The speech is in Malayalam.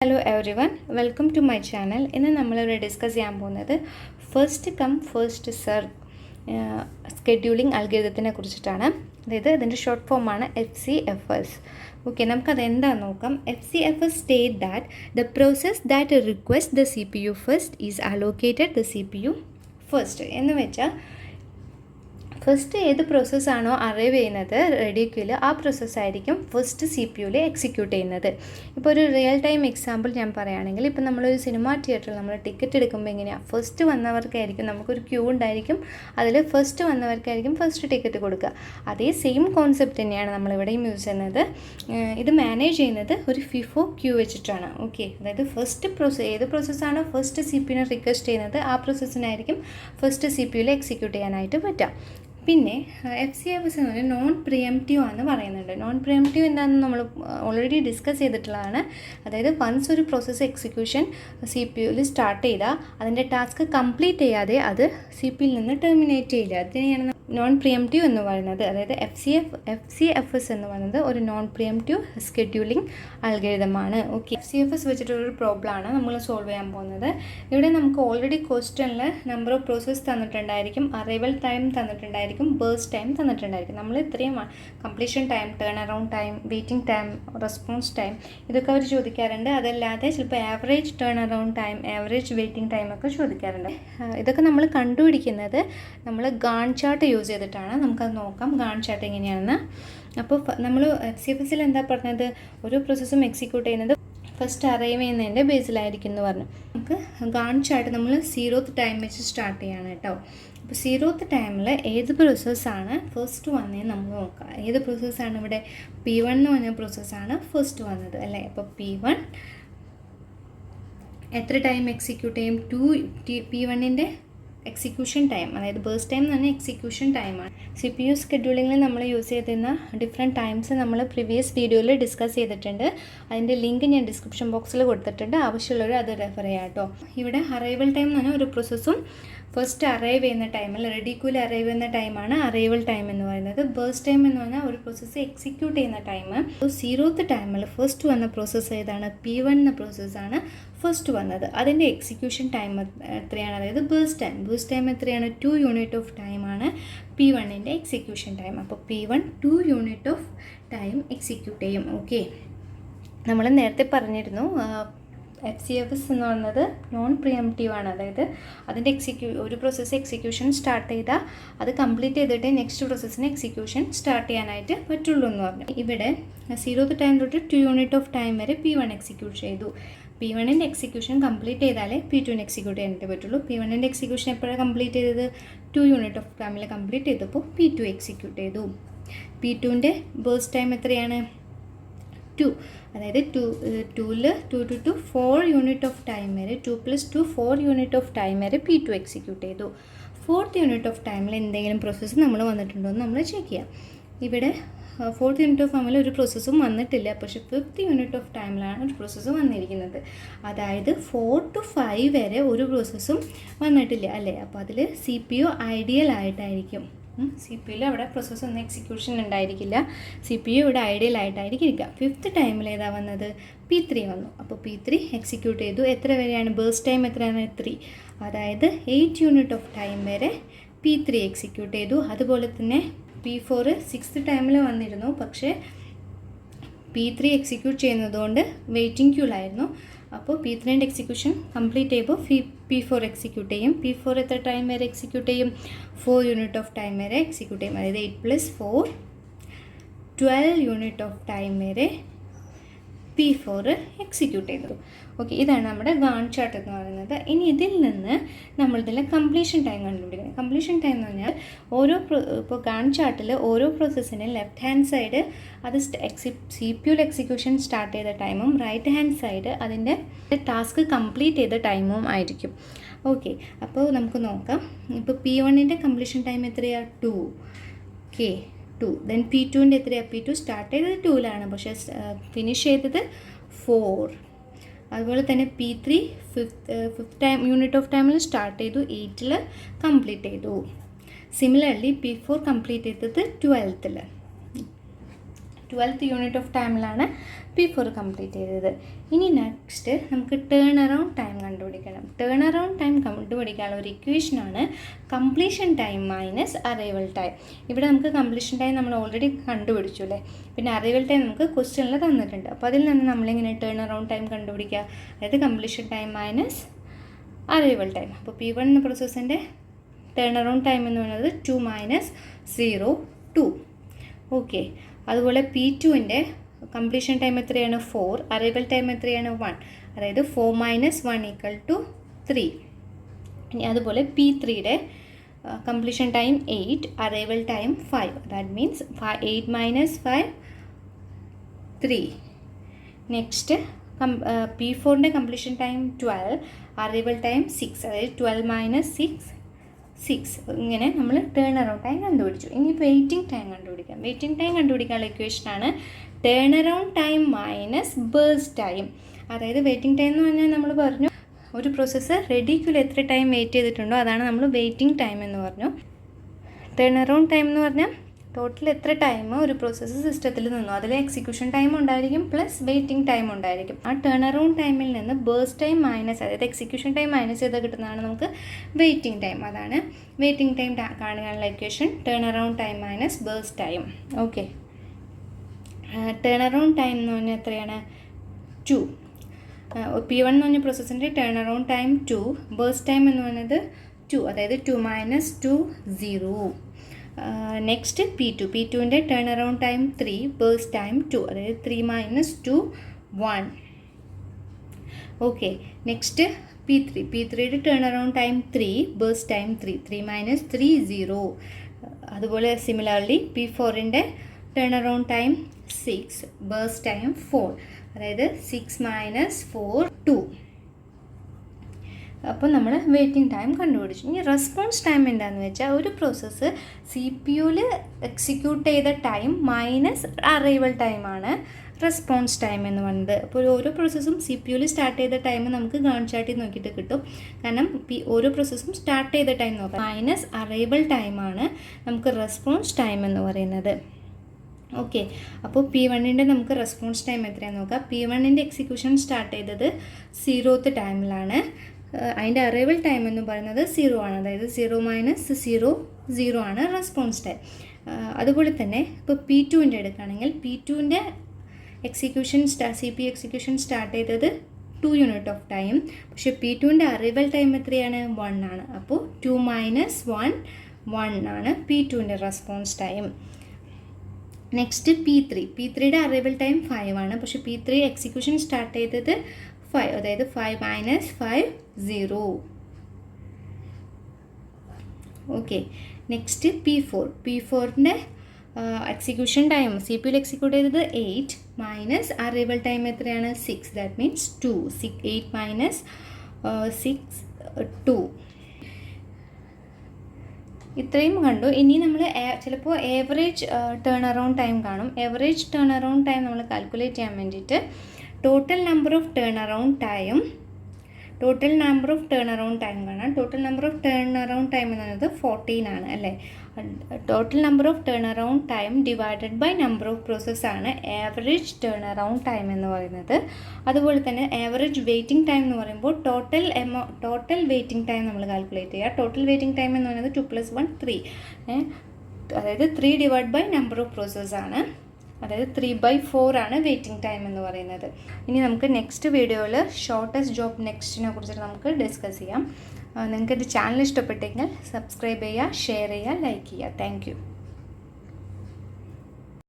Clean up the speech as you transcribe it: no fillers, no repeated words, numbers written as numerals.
Hello everyone, welcome to my channel. ഇന്ന് നമ്മളിവിടെ ഡിസ്കസ് ചെയ്യാൻ പോകുന്നത് first come first serve scheduling അൽഗോരിതത്തിനെ കുറിച്ചിട്ടാണ്. അതായത് ഇതിൻ്റെ ഷോർട്ട് ഫോമാണ് FCFS. ഓക്കെ, നമുക്കത് എന്താണെന്ന് നോക്കാം. FCFS state that the process that request the CPU first is allocated the CPU first എന്ന് വെച്ചാൽ ഫസ്റ്റ് ഏത് പ്രോസസ്സാണോ അറൈവ് ചെയ്യുന്നത് റെഡി ക്യൂവിൽ, ആ പ്രോസസ്സായിരിക്കും ഫസ്റ്റ് CPU എക്സിക്യൂട്ട് ചെയ്യുന്നത്. ഇപ്പോൾ ഒരു റിയൽ ടൈം എക്സാമ്പിൾ ഞാൻ പറയുകയാണെങ്കിൽ, ഇപ്പോൾ നമ്മളൊരു സിനിമ തിയേറ്ററിൽ നമ്മൾ ടിക്കറ്റ് എടുക്കുമ്പോൾ എങ്ങനെയാണ്, ഫസ്റ്റ് വന്നവർക്കായിരിക്കും നമുക്കൊരു ക്യൂ ഉണ്ടായിരിക്കും, അതിൽ ഫസ്റ്റ് വന്നവർക്കായിരിക്കും ഫസ്റ്റ് ടിക്കറ്റ് കൊടുക്കുക. അതേ സെയിം കോൺസെപ്റ്റ് തന്നെയാണ് നമ്മളിവിടെയും യൂസ് ചെയ്യുന്നത്. ഇത് മാനേജ് ചെയ്യുന്നത് ഒരു FIFO ക്യൂ വെച്ചിട്ടാണ്. ഓക്കെ, അതായത് ഫസ്റ്റ് ഏത് പ്രോസസ്സാണോ ഫസ്റ്റ് CPU റിക്വസ്റ്റ് ചെയ്യുന്നത്, ആ പ്രോസസ്സിനായിരിക്കും ഫസ്റ്റ് CPU എക്സിക്യൂട്ട് ചെയ്യാനായിട്ട് പറ്റുക. പിന്നെ FCFS എന്ന് പറഞ്ഞാൽ നോൺ പ്രിയംറ്റീവ് ആണെന്ന് പറയുന്നുണ്ട്. നോൺ പ്രിയംറ്റീവ് എന്താണെന്ന് നമ്മൾ ഓൾറെഡി ഡിസ്കസ് ചെയ്തിട്ടുള്ളതാണ്. അതായത് വൺസ് ഒരു പ്രോസസ്സ് എക്സിക്യൂഷൻ CPU സ്റ്റാർട്ട് ചെയ്താൽ അതിൻ്റെ ടാസ്ക് കംപ്ലീറ്റ് ചെയ്യാതെ അത് CPU നിന്ന് ടെർമിനേറ്റ് ചെയ്യില്ല. അതിനെയാണ് നോൺ പ്രിയംറ്റീവ് എന്ന് പറയുന്നത്. അതായത് FCFS എന്ന് പറയുന്നത് ഒരു നോൺ പ്രിയംറ്റീവ് സ്കെഡ്യൂളിംഗ് അൽഗോരിതമാണ്. ഓക്കെ, FCFS വെച്ചിട്ടൊരു പ്രോബ്ലമാണ് നമ്മൾ സോൾവ് ചെയ്യാൻ പോകുന്നത്. ഇവിടെ നമുക്ക് ഓൾറെഡി ക്വസ്റ്റ്യനിൽ നമ്പർ ഓഫ് പ്രോസസ് തന്നിട്ടുണ്ടായിരിക്കും, അറൈവൽ ടൈം തന്നിട്ടുണ്ടായിരിക്കും, ബേഴ്സ്റ്റ് ടൈം തന്നിട്ടുണ്ടായിരിക്കും. നമ്മൾ ഇത്രയും completion time, turn around time, waiting time, response time ഇതൊക്കെ അവർ ചോദിക്കാറുണ്ട്. അതല്ലാതെ ചിലപ്പോൾ average turn around time, average waiting time ഒക്കെ ചോദിക്കാറുണ്ട്. ഇതൊക്കെ നമ്മൾ കണ്ടുപിടിക്കുന്നത് നമ്മൾ ഗാൺ ചാർട്ട് യൂസ് ചെയ്തിട്ടാണ്. നമുക്കത് നോക്കാം ഗാൺ ചാർട്ട് എങ്ങനെയാണെന്ന്. അപ്പോൾ നമ്മൾ FCFSൽ എന്താ പറഞ്ഞത്, ഓരോ പ്രോസസ്സും എക്സിക്യൂട്ട് ചെയ്യുന്നത് ഫസ്റ്റ് അറൈവ് ചെയ്യുന്നതിൻ്റെ ബേസിലായിരിക്കും എന്ന് പറഞ്ഞു. നമുക്ക് ഗാൺ ചാർട്ട് നമ്മൾ 0th ടൈം വെച്ച് സ്റ്റാർട്ട് ചെയ്യാണ് കേട്ടോ. അപ്പോൾ 0th ടൈമിൽ ഏത് പ്രോസസ്സാണ് ഫസ്റ്റ് വന്നതെന്ന് നമുക്ക് നോക്കാം. ഏത് പ്രോസസ്സാണ് ഇവിടെ P1 എന്ന് പറഞ്ഞ പ്രോസസ്സാണ് ഫസ്റ്റ് വന്നത് അല്ലേ. അപ്പോൾ P1 എത്ര ടൈം എക്സിക്യൂട്ട് ചെയ്യും, P1ൻ്റെ എക്സിക്യൂഷൻ ടൈം, അതായത് ബേഴ്സ്റ്റ് ടൈം എന്ന് പറഞ്ഞാൽ എക്സിക്യൂഷൻ ടൈമാണ്. CPU സ്കെഡ്യൂളിങ്ങിൽ നമ്മൾ യൂസ് ചെയ്തിരുന്ന ഡിഫറെൻറ്റ് ടൈംസ് നമ്മൾ പ്രീവിയസ് വീഡിയോയിൽ ഡിസ്കസ് ചെയ്തിട്ടുണ്ട്. അതിൻ്റെ ലിങ്ക് ഞാൻ ഡിസ്ക്രിപ്ഷൻ ബോക്സിൽ കൊടുത്തിട്ടുണ്ട്, ആവശ്യമുള്ളവർ അത് റെഫർ ചെയ്യാം കേട്ടോ. ഇവിടെ അറൈവൽ ടൈം എന്ന് പറഞ്ഞാൽ ഒരു പ്രോസസ്സും ഫസ്റ്റ് അറൈവ് ചെയ്യുന്ന ടൈമിൽ റെഡി ക്യൂവിൽ അറൈവ് ചെയ്യുന്ന ടൈമാണ് അറൈവൽ ടൈം എന്ന് പറയുന്നത്. ബേഴ്സ്റ്റ് ടൈം എന്ന് പറഞ്ഞാൽ ഒരു പ്രോസസ്സ് എക്സിക്യൂട്ട് ചെയ്യുന്ന ടൈം. 0th ടൈമിൽ ഫസ്റ്റ് വന്ന പ്രോസസ്സ് ഏതാണ്, P1 എന്ന പ്രോസസ്സാണ് ഫസ്റ്റ് വന്നത്. അതിൻ്റെ എക്സിക്യൂഷൻ ടൈം എത്രയാണ്, അതായത് ബേഴ്സ്റ്റ് ടൈം എത്രയാണ്, 2 യൂണിറ്റ് ഓഫ് ടൈമാണ് P1ൻ്റെ എക്സിക്യൂഷൻ ടൈം. അപ്പോൾ P1 2 unit of time execute ചെയ്യും. ഓക്കെ, നമ്മൾ നേരത്തെ പറഞ്ഞിരുന്നു FCFS എന്ന് പറയുന്നത് നോൺ പ്രിയംറ്റീവ് ആണ്. അതായത് അതിൻ്റെ ഒരു പ്രോസസ്സ് എക്സിക്യൂഷൻ സ്റ്റാർട്ട് ചെയ്താൽ അത് കംപ്ലീറ്റ് ചെയ്തിട്ട് നെക്സ്റ്റ് പ്രോസസ്സിന് എക്സിക്യൂഷൻ സ്റ്റാർട്ട് ചെയ്യാനായിട്ട് പറ്റുള്ളൂ എന്ന് പറഞ്ഞു. ഇവിടെ 0th ടൈം തൊട്ട് 2 യൂണിറ്റ് ഓഫ് ടൈം വരെ P1 എക്സിക്യൂട്ട് ചെയ്തു. P1ൻ്റെ എക്സിക്യൂഷൻ കംപ്ലീറ്റ് ചെയ്താലേ P2 എക്സിക്യൂട്ട് ചെയ്യാനായിട്ട് പറ്റുള്ളൂ. P1ൻ്റെ എക്സിക്യൂഷൻ എപ്പോഴാണ് കംപ്ലീറ്റ് ചെയ്തത്, 2 യൂണിറ്റ് ഓഫ് ടൈമിൽ കംപ്ലീറ്റ് ചെയ്തപ്പോൾ P2 എക്സിക്യൂട്ട് ചെയ്തു. P2ൻ്റെ ബേഴ്സ്റ്റ് ടൈം എത്രയാണ്, 2. അതായത് 2 to 4 യൂണിറ്റ് ഓഫ് ടൈം വരെ 2 + 2 4 യൂണിറ്റ് ഓഫ് ടൈം വരെ P2 എക്സിക്യൂട്ട് ചെയ്തു. 4th യൂണിറ്റ് ഓഫ് ടൈമിൽ എന്തെങ്കിലും പ്രോസസ്സ് നമ്മൾ വന്നിട്ടുണ്ടോ എന്ന് നമ്മൾ ചെക്ക് ചെയ്യാം. ഇവിടെ 4th യൂണിറ്റ് ഓഫ് ടൈമിൽ ഒരു പ്രോസസ്സും വന്നിട്ടില്ല, പക്ഷേ 5th യൂണിറ്റ് ഓഫ് ടൈമിലാണ് ഒരു പ്രോസസ്സ് വന്നിരിക്കുന്നത്. അതായത് 4 to 5 വരെ ഒരു പ്രോസസ്സും വന്നിട്ടില്ല അല്ലേ. അപ്പോൾ അതിൽ CPU ഐഡിയൽ ആയിട്ടായിരിക്കും. CPU അവിടെ പ്രോസസ്സ് ഒന്നും എക്സിക്യൂഷൻ ഉണ്ടായിരിക്കില്ല, CPU ഇവിടെ ഐഡിയൽ ആയിട്ടായിരിക്കും ഇരിക്കുക. 5th ടൈമിൽ ഏതാ വന്നത്, P3 വന്നു. അപ്പോൾ P3 എക്സിക്യൂട്ട് ചെയ്തു. എത്ര വരെയാണ് ബേഴ്സ്റ്റ് ടൈം എത്രയാണ്, 3. അതായത് 8 യൂണിറ്റ് ഓഫ് ടൈം വരെ P3 എക്സിക്യൂട്ട് ചെയ്തു. അതുപോലെ തന്നെ P4 6th ടൈമിൽ വന്നിരുന്നു, പക്ഷേ P3 എക്സിക്യൂട്ട് ചെയ്യുന്നതുകൊണ്ട് വെയിറ്റിംഗ് ക്യൂലായിരുന്നു. അപ്പോൾ P3ൻ്റെ എക്സിക്യൂഷൻ കംപ്ലീറ്റ് ചെയ്യുമ്പോൾ P4 എക്സിക്യൂട്ട് ചെയ്യും. P4 എത്ര ടൈം വരെ എക്സിക്യൂട്ട് ചെയ്യും, 4 യൂണിറ്റ് ഓഫ് ടൈം വരെ എക്സിക്യൂട്ട് ചെയ്യും. അതായത് 8 + 4 12 യൂണിറ്റ് ഓഫ് ടൈം വരെ P4 എക്സിക്യൂട്ട് ചെയ്തു. ഓക്കെ, ഇതാണ് നമ്മുടെ ഗാൺ ചാർട്ട് എന്ന് പറയുന്നത്. ഇനി ഇതിൽ നിന്ന് നമ്മളിതിലെ കംപ്ലീഷൻ ടൈം കണ്ടുപിടിക്കുന്നത്. കംപ്ലീഷൻ ടൈം എന്ന് പറഞ്ഞാൽ ഇപ്പോൾ ഗാൺ ചാർട്ടിൽ ഓരോ പ്രോസസ്സിന് ലെഫ്റ്റ് ഹാൻഡ് സൈഡ് അത് CPU എക്സിക്യൂഷൻ സ്റ്റാർട്ട് ചെയ്ത ടൈമും റൈറ്റ് ഹാൻഡ് സൈഡ് അതിൻ്റെ ടാസ്ക് കംപ്ലീറ്റ് ചെയ്ത ടൈമും ആയിരിക്കും. ഓക്കെ, അപ്പോൾ നമുക്ക് നോക്കാം. ഇപ്പോൾ P1ൻ്റെ കംപ്ലീഷൻ ടൈം എത്രയാണ്, 2. ഓക്കെ, 2. ദെൻ P2ൻ്റെ എത്രയാണ്, P2 സ്റ്റാർട്ട് ചെയ്തത് 2ലാണ്, പക്ഷേ ഫിനിഷ് ചെയ്തത് 4. അതുപോലെ തന്നെ P3 5th time unit of ടൈമിൽ സ്റ്റാർട്ട് ചെയ്തു, 8ൽ കംപ്ലീറ്റ് ചെയ്തു. സിമിലർലി P4 കംപ്ലീറ്റ് ചെയ്തത് 12ൽ. 12th യൂണിറ്റ് ഓഫ് ടൈമിലാണ് P4 കംപ്ലീറ്റ് ചെയ്തത്. ഇനി നെക്സ്റ്റ് നമുക്ക് ടേൺ അറൗണ്ട് ടൈം കണ്ടുപിടിക്കണം. ടേൺ അറൗണ്ട് ടൈം കണ്ടുപിടിക്കാനുള്ള ഒരു ഇക്വേഷനാണ് completion time minus arrival time. ഇവിടെ നമുക്ക് കംപ്ലീഷൻ ടൈം നമ്മൾ ഓൾറെഡി കണ്ടുപിടിച്ചു അല്ലേ. പിന്നെ അറൈവൽ ടൈം നമുക്ക് ക്വസ്റ്റ്യനിൽ തന്നിട്ടുണ്ട്. അപ്പോൾ അതിൽ നിന്ന് നമ്മളിങ്ങനെ ടേൺ അറൗണ്ട് ടൈം കണ്ടുപിടിക്കുക. അതായത് completion time minus arrival time. അപ്പോൾ P1 എന്ന പ്രോസസ്സിൻ്റെ ടേൺ അറൗണ്ട് ടൈം എന്ന് പറയുന്നത് 2 - 0 2. ഓക്കെ. അതുപോലെ P2ൻ്റെ കംപ്ലീഷൻ ടൈം എത്രയാണ് 4, അറൈവൽ ടൈം എത്രയാണ് 1. അതായത് 4 - 1 = 3. ഇനി അതുപോലെ P3യുടെ completion time 8, arrival time 5. That means 8 - 5 3. Next P4ൻ്റെ കംപ്ലീഷൻ ടൈം 12, അറൈവൽ ടൈം 6. അതായത് 12 - 6 6. ഇങ്ങനെ നമ്മൾ ടേൺ അറൗണ്ട് ടൈം കണ്ടുപിടിച്ചു. ഇനി വെയിറ്റിംഗ് ടൈം കണ്ടുപിടിക്കാം. വെയിറ്റിംഗ് ടൈം കണ്ടുപിടിക്കാനുള്ള ഇക്വേഷനാണ് turn around time minus burst time. അതായത് വെയിറ്റിംഗ് ടൈം എന്ന് പറഞ്ഞാൽ നമ്മൾ പറഞ്ഞു ഒരു പ്രോസസ്സ് റെഡിക്കുള്ള എത്ര ടൈം വെയിറ്റ് ചെയ്തിട്ടുണ്ടോ അതാണ് നമ്മൾ വെയിറ്റിംഗ് ടൈം എന്ന് പറഞ്ഞു. ടേൺ അറൗണ്ട് ടൈം എന്ന് പറഞ്ഞാൽ ടോട്ടൽ എത്ര ടൈം ഒരു പ്രോസസ്സ് സിസ്റ്റത്തിൽ നിന്നു അതിൽ എക്സിക്യൂഷൻ ടൈം ഉണ്ടായിരിക്കും പ്ലസ് വെയിറ്റിംഗ് ടൈം ഉണ്ടായിരിക്കും. ആ ടേൺ അറൗണ്ട് ടൈമിൽ നിന്ന് ബേഴ്സ്റ്റ് ടൈം മൈനസ്, അതായത് എക്സിക്യൂഷൻ ടൈം മൈനസ് ചെയ്ത് കിട്ടുന്നതാണ് നമുക്ക് വെയിറ്റിംഗ് ടൈം. അതാണ് വെയിറ്റിംഗ് ടൈം കാണാനുള്ള equation turn around time minus burst time. Okay. Turn around time എന്ന് പറഞ്ഞാൽ എത്രയാണ് 2. P1 എന്ന് പറഞ്ഞ പ്രോസസ്സിൻ്റെ turn around time 2, burst time എന്ന് പറയുന്നത് 2. അതായത് 2 - 2 0. നെക്സ്റ്റ് P2ൻ്റെ turn around time 3, burst time 2. അതായത് 3 - 2 1. ഓക്കെ. നെക്സ്റ്റ് P3യുടെ turn around time 3, burst time 3. 3 - 3 0. അതുപോലെ സിമിലർലി P4ൻ്റെ turn around time 6, burst time 4. അതായത് 6 - 4 2. അപ്പോൾ നമ്മൾ വെയിറ്റിംഗ് ടൈം കണ്ടുപിടിച്ചു. ഇനി റെസ്പോൺസ് ടൈം എന്താണെന്ന് വെച്ചാൽ ഒരു പ്രോസസ്സ് CPU-ൽ എക്സിക്യൂട്ട് ചെയ്ത ടൈം മൈനസ് അറൈവൽ ടൈമാണ് റെസ്പോൺസ് ടൈം എന്ന് പറയുന്നത്. അപ്പോൾ ഓരോ പ്രോസസ്സും CPU-ൽ സ്റ്റാർട്ട് ചെയ്ത ടൈം നമുക്ക് ഗാണ്ട് ചാർട്ടിൽ നോക്കിയിട്ട് കിട്ടും. കാരണം ഓരോ പ്രോസസ്സും സ്റ്റാർട്ട് ചെയ്ത ടൈം നോക്കാം. മൈനസ് അറൈവൽ ടൈമാണ് നമുക്ക് റെസ്പോൺസ് ടൈം എന്ന് പറയുന്നത്. ഓക്കെ. അപ്പോൾ P1ൻ്റെ നമുക്ക് റെസ്പോൺസ് ടൈം എത്രയാണെന്ന് നോക്കാം. P1ൻ്റെ എക്സിക്യൂഷൻ സ്റ്റാർട്ട് ചെയ്തത് 0th ടൈമിലാണ്. അതിൻ്റെ അറൈവൽ ടൈം എന്ന് പറയുന്നത് 0 ആണ്. അതായത് 0 - 0 0 ആണ് റെസ്പോൺസ് ടൈം. അതുപോലെ തന്നെ ഇപ്പോൾ P2ൻ്റെ എടുക്കുകയാണെങ്കിൽ P2ൻ്റെ എക്സിക്യൂഷൻ CPU എക്സിക്യൂഷൻ സ്റ്റാർട്ട് ചെയ്തത് 2 യൂണിറ്റ് ഓഫ് ടൈം. പക്ഷേ P2ൻ്റെ അറൈവൽ ടൈം എത്രയാണ് 1 ആണ്. അപ്പോൾ 2 - 1 1 ആണ് P2ൻ്റെ റെസ്പോൺസ് ടൈം. നെക്സ്റ്റ് P3യുടെ അറൈവൽ ടൈം 5 ആണ്. പക്ഷേ P3 എക്സിക്യൂഷൻ സ്റ്റാർട്ട് ചെയ്തത് 5. അതായത് 5 - 5 0. ഓക്കെ. നെക്സ്റ്റ് P4ൻ്റെ എക്സിക്യൂഷൻ ടൈം CPU-ൽ എക്സിക്യൂട്ട് ചെയ്തത് 8 മൈനസ് അറൈവൽ ടൈം എത്രയാണ് 6. That means 2. 8 - 6 2. ഇത്രയും കണ്ടു. ഇനി നമ്മൾ ചിലപ്പോൾ ഏവറേജ് ടേൺ അറൗണ്ട് ടൈം കാണും. ഏവറേജ് ടേൺ അറൗണ്ട് ടൈം നമ്മൾ കാൽക്കുലേറ്റ് ചെയ്യാൻ വേണ്ടിയിട്ട് total number of turn around time കാണാം. Total number of turn around time എന്ന് പറയുന്നത് 14 ആണ് അല്ലേ. Total number of turn around time divided by number of process ആണ് ആവറേജ് ടേൺ അറൗണ്ട് ടൈം എന്ന് പറയുന്നത്. അതുപോലെ തന്നെ ആവറേജ് വെയിറ്റിംഗ് ടൈം എന്ന് പറയുമ്പോൾ ടോട്ടൽ വെയിറ്റിംഗ് ടൈം നമ്മൾ കാൽക്കുലേറ്റ് ചെയ്യുക. ടോട്ടൽ വെയിറ്റിംഗ് ടൈം എന്ന് പറയുന്നത് 2 + 1 3. അതായത് 3 divide by number of process ആണ്. അതായത് 3/4 ആണ് വെയിറ്റിംഗ് ടൈം എന്ന് പറയുന്നത്. ഇനി നമുക്ക് നെക്സ്റ്റ് വീഡിയോയിൽ ഷോർട്ടസ്റ്റ് ജോബ് നെക്സ്റ്റിനെ കുറിച്ചിട്ട് നമുക്ക് ഡിസ്കസ് ചെയ്യാം. നിങ്ങൾക്ക് എൻ്റെ ചാനൽ ഇഷ്ടപ്പെട്ടെങ്കിൽ സബ്സ്ക്രൈബ് ചെയ്യുക, ഷെയർ ചെയ്യുക, ലൈക്ക് ചെയ്യുക. Thank you.